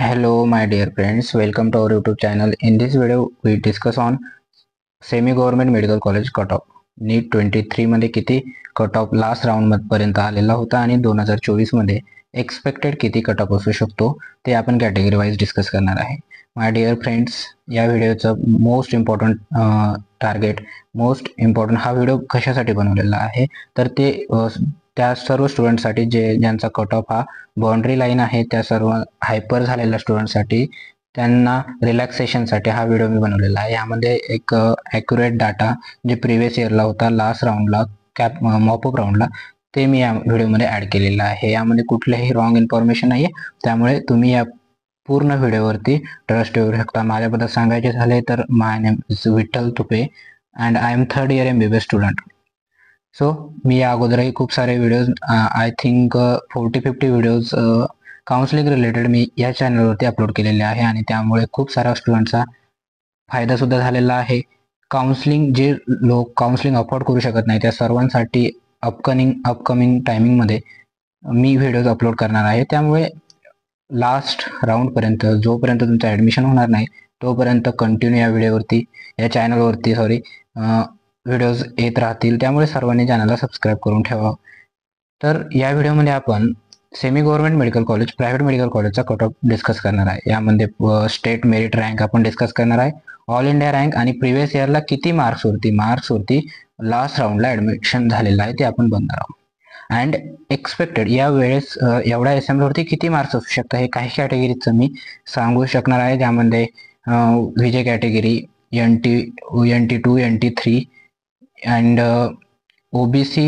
Hello, my dear friends. Welcome to our YouTube channel. In this video, we discuss on semi-government medical college cutoff. नीट 23 मध्ये किती cutoff last round पर्यंत आलेला होता आणि 2024 मध्ये expected किती कटऑफ असू शकतो ते आपण कॅटेगरी वाईज डिस्कस करणार आहे. माय डिअर फ्रेंड्स, या व्हिडिओचं मोस्ट इम्पॉर्टंट मोस्ट इम्पॉर्टंट हा व्हिडिओ कशासाठी बनवलेला आहे तर ते त्या सर्व स्टुडंटसाठी ज्यांचा कट ऑफ हा बाउंड्री लाईन आहे, त्या सर्व हायपर झालेल्या स्टुडंटसाठी त्यांना रिलॅक्सेशनसाठी हा व्हिडिओ मी बनवलेला आहे. यामध्ये एक ॲक्युरेट डाटा जे प्रिव्हियस इयरला होता लास्ट राऊंडला मॉपअप राऊंडला ते मी या व्हिडिओमध्ये ॲड केलेलं आहे. यामध्ये कुठलेही रॉंग इन्फॉर्मेशन नाही आहे, त्यामुळे तुम्ही या पूर्ण व्हिडिओवरती ट्रस्ट ठेवू शकता. माझ्याबद्दल सांगायचे झाले तर my name is Vitthal Tupe and I am third year MBBS student. So मी या अगोदरही खूप सारे videos I think 40-50 videos counselling related मी या चॅनलवरती अपलोड केलेले आहे आणि त्यामुळे खूप साऱ्या स्टुडंटचा फायदा सुद्धा झालेला आहे. जे लोक काउन्सिलिंग अफोर्ड करू शकत नाही त्या सर्वांसाठी अपकमिंग टायमिंगमध्ये मी व्हिडिओज अपलोड करणार आहे. त्यामुळे लास्ट राऊंडपर्यंत जोपर्यंत तुमचं ॲडमिशन होणार नाही तोपर्यंत कंटिन्यू या चॅनलवरती व्हिडिओज येत राहतील. त्यामुळे सर्वांनी चॅनलला सबस्क्राईब करून ठेवा. तर या व्हिडिओमध्ये आपण semi government medical college, private medical कॉलेजचा कट ऑफ डिस्कस करणार आहे. यामध्ये स्टेट मेरिट रँक आपण डिस्कस करणार आहे, ऑल इंडिया रँक आणि प्रिव्हियस इयरला किती मार्क्सवरती लास्ट राऊंडला ॲडमिशन झालेलं आहे ते आपण बघणार आहोत. अँड एक्सपेक्टेड या वेळेस एवढ्या असेंब्लीवरती किती मार्क्स असू शकतात हे काही कॅटेगरीचं मी सांगू शकणार आहे. ज्यामध्ये विजय category, NT2, NT3 and OBC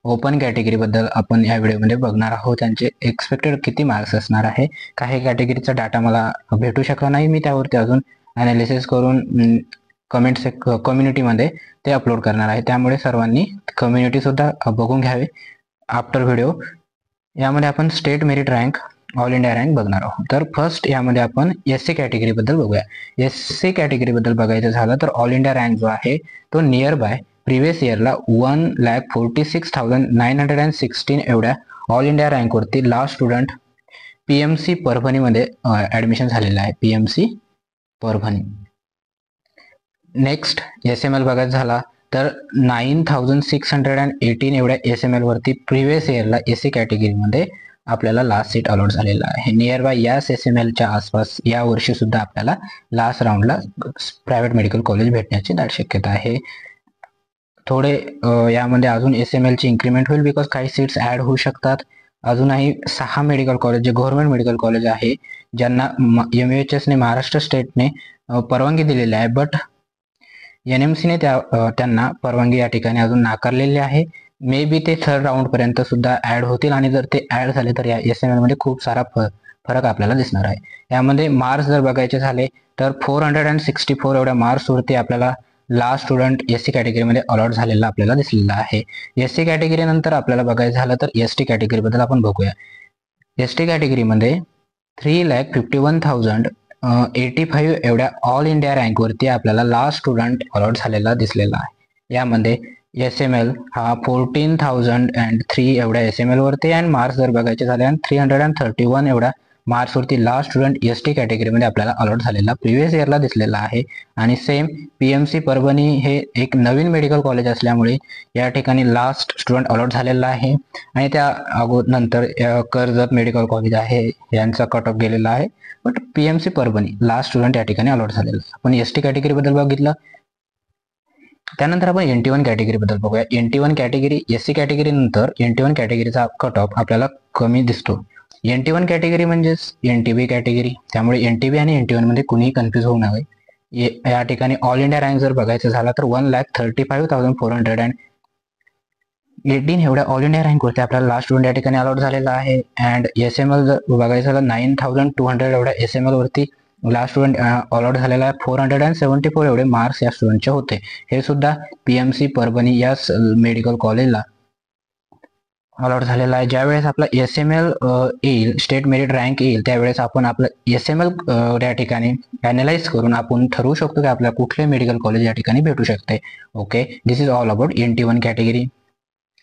open कॅटेगरीबद्दल आपण या व्हिडिओमध्ये बघणार आहोत. त्यांचे एक्सपेक्टेड किती मार्क्स असणार आहे. काही कॅटेगरीचा डाटा मला भेटू शकला नाही, मी त्यावरती अजून ॲनालिसिस करून कम्युनिटीमध्ये ते अपलोड करणार आहे. त्यामुळे सर्वांनी कम्युनिटीसुद्धा बघून घ्यावे आफ्टर व्हिडिओ. यामध्ये आपण state merit rank, all India rank बघणार आहोत. तर फर्स्ट यामध्ये आपण SC कॅटेगरीबद्दल बघूया. SC कॅटेगरीबद्दल बघायचं झालं तर ऑल इंडिया रँक जो आहे तो नियर बाय प्रिव्हियस इयरला 1,46,916 एवढ्या ऑल इंडिया रँकवरती लास्ट स्टुडंट PMC परभणीमध्ये ॲडमिशन झालेलं आहे. PMC परभणी. नेक्स्ट SML बघायचं झाला तर 9,618 एवढ्या SML वरती प्रिव्हियस इयरला SC कॅटेगरीमध्ये आपल्याला लास्ट सीट अलॉट झालेला आहे. नियर बाय याच SMLच्या आसपास या वर्षी सुद्धा आपल्याला लास्ट राऊंडला प्रायव्हेट मेडिकल कॉलेज भेटण्याची दाट शक्यता आहे. थोडे यामध्ये अजून SMLची इन्क्रीमेंट होईल बिकॉज काही सीट्स ॲड होऊ शकतात. अजूनही 6 मेडिकल कॉलेज जे गव्हर्नमेंट मेडिकल कॉलेज आहे ज्यांना MUHSने महाराष्ट्र स्टेटने परवानगी दिलेली आहे, बट NMCने त्यांना परवानगी या ठिकाणी अजून नाकारलेली आहे. मे बी ते थर्ड राऊंडपर्यंत सुद्धा ॲड होतील आणि जर ते ॲड झाले तर या SML मध्ये खूप सारा फरक आपल्याला दिसणार आहे. यामध्ये मार्क्स जर बघायचे झाले तर 464 एवढ्या मार्क्सवरती आपल्याला लास्ट स्टुडंट SC कॅटेगरीमध्ये अलॉट झालेला आपल्याला दिसलेला आहे. SC कॅटेगरी नंतर आपल्याला बघायचं झालं तर ST कॅटेगरीबद्दल आपण बघूया. ST कॅटेगरीमध्ये 3,51,085 एवढ्या ऑल इंडिया रँकवरती आपल्याला लास्ट स्टुडंट अलॉट झालेला दिसलेला आहे. यामध्ये SML हा 14,003 एवढ्या SML वरती अँड मार्क्स जर बघायचे झाले 331 एवढ्या मार्क्सवरती लास्ट स्टुडंट ST कॅटेगरीमध्ये आपल्याला अलॉट झालेला प्रिव्हियस इयरला दिसलेला आहे. आणि सेम PMC परभणी हे एक नवीन मेडिकल कॉलेज असल्यामुळे या ठिकाणी लास्ट स्टुडंट अलॉट झालेला आहे. आणि त्या नंतर कर्जत मेडिकल कॉलेज आहे यांचा कट ऑफ गेलेला आहे, but PMC Parbhani last student या ठिकाणी अलॉट झालेला. आपण ST कॅटेगरीबद्दल बघितलं. त्यानंतर आपण NT1 कॅटेगरीबद्दल बघूया. NT1 कॅटेगरी SC कॅटेगरी नंतर NT1 कॅटेगरीचा कट ऑफ आपल्याला कमी दिसतो. NT1 कॅटेगरी म्हणजेच NTB कॅटेगरी, त्यामुळे NTB आणि NT1 मध्ये कुणीही कन्फ्यूज होऊ नये. या ठिकाणी ऑल इंडिया रँक जर बघायचं झाला तर 1,35,418 एवढ्या ऑल इंडिया रँकवरती आपल्याला लास्ट स्टुडंट या ठिकाणी अलॉट झालेला आहे. अँड SML जर बघायचं झालं 9,200 एवढ्या SML वरती लास्ट स्टुडंट अलॉट झालेला आहे. 474 एवढे मार्क्स या स्टुडंटचे होते. हे सुद्धा PMC परभणी या मेडिकल कॉलेजला अलॉट झालेला आहे. ज्यावेळेस आपला SML येईल, स्टेट मेरिट रँक येईल, त्यावेळेस आपण आपलं SML या ठिकाणी ॲनालाइज करून आपण ठरवू शकतो की आपल्याला कुठले मेडिकल कॉलेज या ठिकाणी भेटू शकते. Okay, this is all about NT1 category.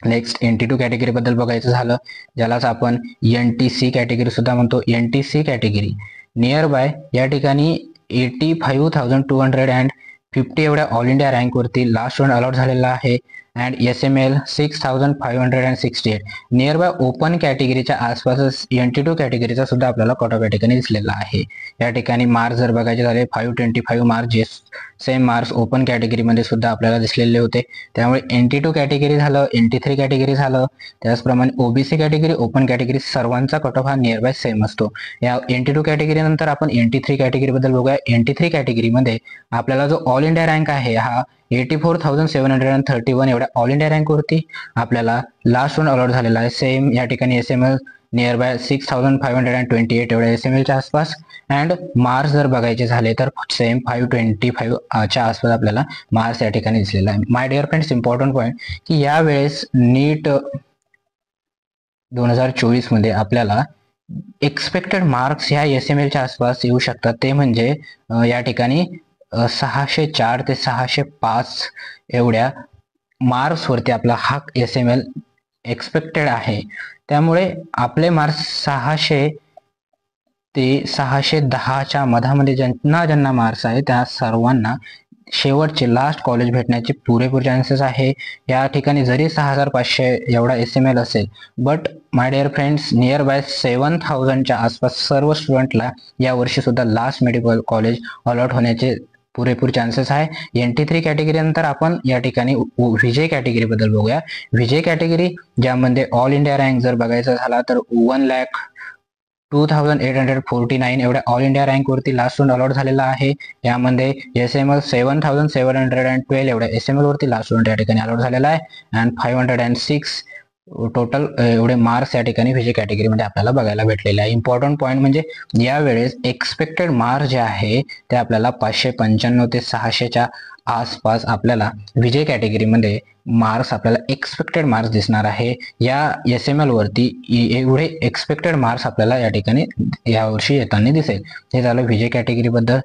Next NT2 category बद्दल बघायचं झालं, ज्यालाच आपण NTC कॅटेगरी सुद्धा म्हणतो. NTC कॅटेगरी नियर बाय या ठिकाणी 85,250 एवढ्या ऑल इंडिया रँकवरती लास्ट राऊंड अलॉट झालेला आहे. And SML 6,568 near by open कॅटेगरीच्या आसपासच NT2 कॅटेगरीचा सुद्धा आपल्याला कट ऑफ या ठिकाणी दिसलेला आहे. या ठिकाणी मार्क्स जर बघायचे झाले 525 मार्क्स, जे सेम मार्क्स ओपन कॅटेगरीमध्ये सुद्धा आपल्याला दिसलेले होते. त्यामुळे NT2 कॅटेगरी झालं, NT3 कॅटेगरी झालं, त्याचप्रमाणे OBC कॅटेगरी, ओपन कॅटेगरी सर्वांचा कट ऑफ हा नियर बाय सेम असतो. या NT2 कॅटेगरी नंतर आपण NT3 कॅटेगरी बद्दल बघूया. NT3 कॅटेगरीमध्ये आपल्याला जो ऑल इंडिया रँक आहे हा 84,731 एवढ्या ऑल इंडिया रँकवरती आपल्याला लास्ट राऊंड अलॉट झालेला आहे. सेम या ठिकाणी SML नियर बाय 6,528 एवढ्या SMLच्या आसपास. अँड मार्क्स जर बघायचे झाले तर सेम 525 च्या आसपास आपल्याला मार्क्स या ठिकाणी दिसलेला आहे. My dear friends, important point की यावेळेस नीट 2024 मध्ये आपल्याला एक्सपेक्टेड मार्क्स ह्या SMLच्या आसपास येऊ शकतात. ते म्हणजे या ठिकाणी 604 ते 605 एवढ्या मार्क्स वरती आपला हा SML एक्सपेक्टेड आहे. त्यामुळे आपले मार्क्स 600 ते 610च्या मधामध्ये ज्यांना मार्क्स आहे त्या सर्वांना शेवटचे लास्ट कॉलेज भेटण्याचे पुरेपूर चान्सेस आहे. या ठिकाणी जरी 6,500 एवढा SML असेल, but my dear friends, near by 7,000च्या आसपास सर्व स्टुडंटला या वर्षी सुद्धा लास्ट मेडिकल कॉलेज अलॉट होण्याचे पुरेपूर चान्सेस आहे. NT3 कॅटेगरी नंतर आपण या ठिकाणी विजय कॅटेगरी बद्दल बघूया. विजय कॅटेगरी ज्यामध्ये ऑल इंडिया रँक जर बघायचा झाला तर 1,02,849 एवढ्या ऑल इंडिया रँक वरती लास्ट राऊंड अलॉट झालेला आहे. यामध्ये SML 7,712 एवढ्या SML वरती लास्ट राऊंड या ठिकाणी अलॉट झालेला आहे. अँड 506 टोटल एवढे मार्क्स या ठिकाणी विजय कॅटेगरीमध्ये आपल्याला बघायला भेटलेले आहे. इम्पॉर्टंट पॉईंट म्हणजे यावेळेस एक्सपेक्टेड मार्क्स जे आहे ते आपल्याला 595 ते 600च्या आसपास आपल्याला विजय कॅटेगरीमध्ये मार्क्स आपल्याला एक्सपेक्टेड मार्क्स दिसणार आहे. या SML वरती एवढे एक्सपेक्टेड मार्क्स आपल्याला या ठिकाणी यावर्षी येताना दिसेल. हे झालं विजय कॅटेगरी बद्दल.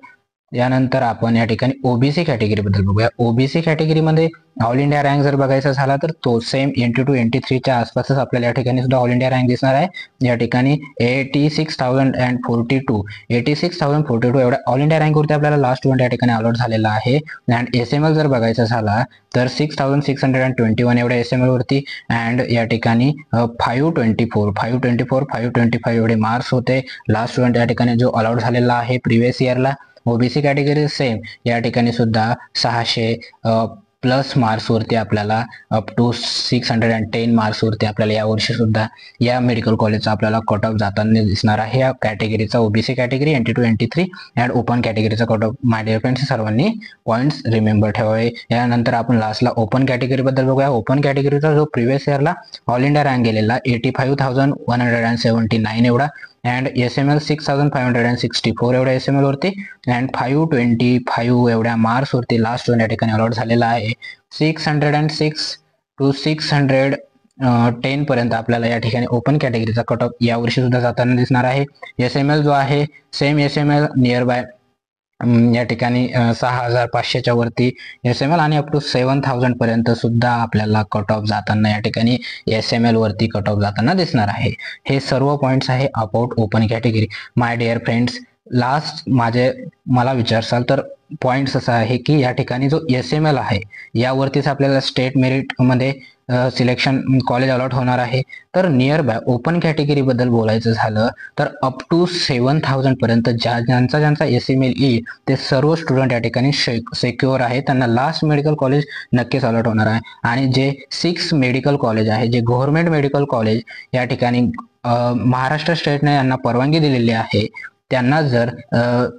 यानंतर आपण या ठिकाणी OBC कॅटेगरी बद्दल बघूया. OBC कॅटेगरीमध्ये ऑल इंडिया रँक जर बघायचा झाला तर तो सेम NT2 NT3च्या आसपासच आपल्याला या ठिकाणी सुद्धा ऑल इंडिया रँक दिसणार आहे. या ठिकाणी 86,042 एवढ्या ऑल इंडिया रँकवरती आपल्याला लास्ट राऊंड या ठिकाणी अलॉट झालेला आहे. अँड SML जर बघायचा झाला तर 6,621 एवढ्या SML वरती. अँड या ठिकाणी 525 एवढे मार्क्स होते लास्ट राऊंड या ठिकाणी जो अलॉट झालेला आहे प्रिव्हियस इयरला. OBC कॅटेगरी सेम या ठिकाणी सुद्धा 600 प्लस मार्क्स वरती आपल्याला अप टू 610 मार्क्स वरती आपल्याला या वर्षी सुद्धा या मेडिकल कॉलेजचा आपल्याला कट ऑफ जाताना दिसणार आहे. या कॅटेगरीचा OBC category NT2 NT3 and open कॅटेगरीचा cut off my dear friends सर्वांनी पॉईंट्स रिमेंबर ठेवावे. यानंतर आपण लास्टला ओपन कॅटेगरी बद्दल बघूया. ओपन कॅटेगरीचा जो प्रिव्हियस इयरला ऑल इंडिया रँक गेलेला 85,179 एवढा. अँड SML 6,564 एवढ्या SML वरती. अँड 525 एवढ्या मार्क्स वरती लास्ट राऊंड या ठिकाणी अलॉट झालेला आहे. 606 to 610 पर्यंत आपल्याला या ठिकाणी ओपन कॅटेगरीचा कट ऑफ यावर्षी सुद्धा जाताना दिसणार आहे. SML जो आहे सेम SML नियर बाय या ठिकाणी 6,500च्या वरती SML आणि अप टू 7,000 पर्यंत सुद्धा आपल्याला कट ऑफ जाताना या ठिकाणी SML वरती कट ऑफ जाताना दिसणार आहे. हे सर्व पॉईंट्स आहे about open category. My dear friends, last मला विचारसाल तर पॉईंट्स असा आहे की या ठिकाणी जो SML आहे यावरतीच आपल्याला स्टेट मेरिटमध्ये सिलेक्शन कॉलेज अलॉट होणार आहे. तर नियर बाय ओपन कॅटेगरी बद्दल बोलायचं झालं तर अप टू 7,000 पर्यंत ज्यांचा SML येईल ते सर्व स्टुडंट या ठिकाणी सेक्युअर आहे. त्यांना लास्ट मेडिकल कॉलेज नक्कीच अलॉट होणार आहे. आणि जे 6 मेडिकल कॉलेज आहे, जे गव्हर्नमेंट मेडिकल कॉलेज या ठिकाणी महाराष्ट्र स्टेटने यांना परवानगी दिलेली आहे, त्यांना जर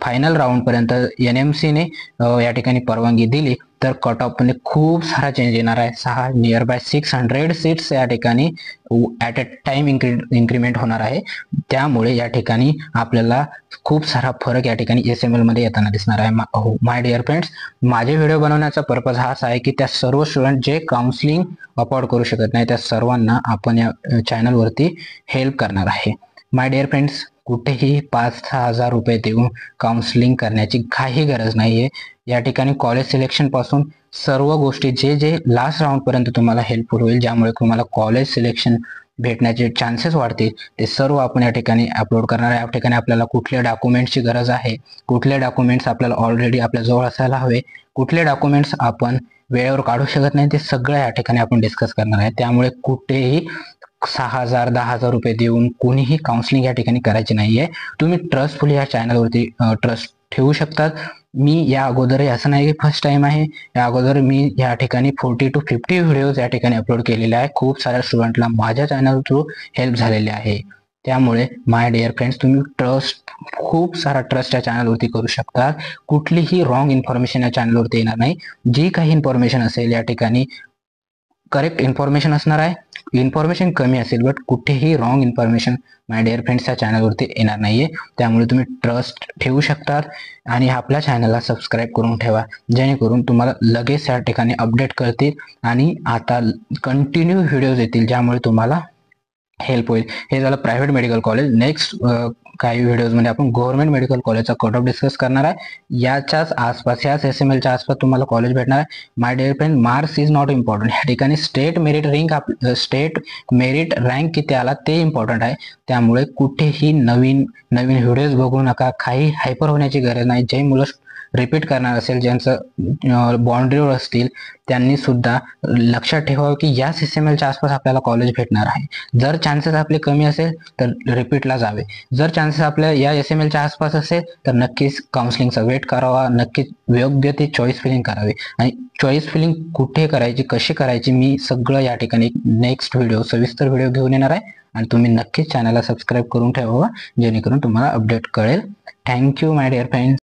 फायनल राऊंड पर्यंत NMC ने या ठिकाणी परवानगी दिली तर कट ऑफ मध्ये खूप सारा चेंज येणार आहे. नियर बाय 600 सीट्स या ठिकाणी ॲट अ टाइम इन्क्रीमेंट होणार आहे. त्यामुळे या ठिकाणी आपल्याला खूप सारा फरक या ठिकाणी SML मध्ये येताना दिसणार आहे. माय डिअर फ्रेंड्स, माझे व्हिडिओ बनवण्याचा पर्पज हाच आहे की त्या सर्व स्टुडंट जे काउन्सिलिंग अफोर्ड करू शकत नाही त्या सर्वांना आपण या चॅनलवरती हेल्प करणार आहे. माय डिअर फ्रेंड्स, कुठेही 5-6 हजार रुपये देऊन काउन्सिलिंग करण्याची काही गरज नाहीये. या ठिकाणी कॉलेज सिलेक्शन पासून सर्व गोष्टी जे जे लास्ट राऊंड पर्यंत तुम्हाला हेल्पफुल होईल, ज्यामुळे तुम्हाला कॉलेज सिलेक्शन भेटण्याचे चान्सेस वाढतील, ते सर्व आपण या ठिकाणी अपलोड करणार आहे. या ठिकाणी आपल्याला कुठल्या डॉक्युमेंट्सची गरज आहे, कुठले डॉक्युमेंट्स आपल्याला ऑलरेडी आपल्या जवळ असायला हवे, कुठले डॉक्युमेंट्स आपण वेळेवर काढू शकत नाही, ते सगळं या ठिकाणी आपण डिस्कस करणार आहे. त्यामुळे कुठेही 6,000 10,000 रुपये देऊन कोणीही काउन्सिलिंग या ठिकाणी करायची नाहीये. तुम्ही ट्रस्टफुली या चॅनलवरती ट्रस्ट ठेवू शकतात. मी या अगोदर असं नाही की फर्स्ट टाइम आहे, या अगोदर मी या ठिकाणी 40 to 50 व्हिडिओज या ठिकाणी अपलोड केलेले आहे. खूप साऱ्या स्टुडंटला माझ्या चॅनल थ्रू हेल्प झालेली आहे. त्यामुळे माय डिअर फ्रेंड्स, तुम्ही खूप सारा ट्रस्ट या चॅनलवरती करू शकता. कुठलीही रॉंग इन्फॉर्मेशन या चॅनलवरती येणार नाही. जी काही इन्फॉर्मेशन असेल या ठिकाणी करेक्ट इन्फॉर्मेशन असणार आहे. इन्फॉर्मेशन कमी असेल बट कुठेही wrong information my dear friends या चॅनलवरती येणार नाहीये. त्यामुळे तुम्ही ट्रस्ट ठेवू शकतात आणि आपल्या चॅनलला सबस्क्राईब करून ठेवा, जेणेकरून तुम्हाला लगेच या ठिकाणी अपडेट करतील आणि आता कंटिन्यू व्हिडिओज येतील, ज्यामुळे तुम्हाला हेल्प होईल. हे झालं प्रायव्हेट मेडिकल कॉलेज. नेक्स्ट काही व्हिडिओजमध्ये आपण गव्हर्नमेंट मेडिकल कॉलेजचा कट ऑफ डिस्कस करणार आहे. याच्याच आसपास, याच SMLच्या आसपास तुम्हाला कॉलेज भेटणार आहे. My dear friend, marks is not important. या ठिकाणी स्टेट मेरिट रँक किती आला ते इम्पॉर्टंट आहे. त्यामुळे कुठेही नवीन व्हिडिओज बघू नका. काही हायपर होण्याची गरज नाही. जे मुलं रिपीट करणार असेल, ज्यांचं बाउंड्रीवर असतील, त्यांनी सुद्धा लक्षात ठेवावं की या SMLच्या आसपास आपल्याला कॉलेज भेटणार आहे. जर चान्सेस आपले कमी असेल तर रिपीटला जावे. जर चान्सेस आपल्या या SMLच्या आसपास असेल तर नक्कीच काउन्सिलिंगचा वेट करावा. नक्कीच योग्य ते चॉईस फिलिंग करावी. आणि चॉईस फिलिंग कुठे करायची, कशी करायची, मी सगळं या ठिकाणी नेक्स्ट व्हिडिओ, सविस्तर व्हिडिओ घेऊन येणार आहे. आणि तुम्ही नक्कीच चॅनलला सबस्क्राईब करून ठेवावा, जेणेकरून तुम्हाला अपडेट कळेल. Thank you my dear friends.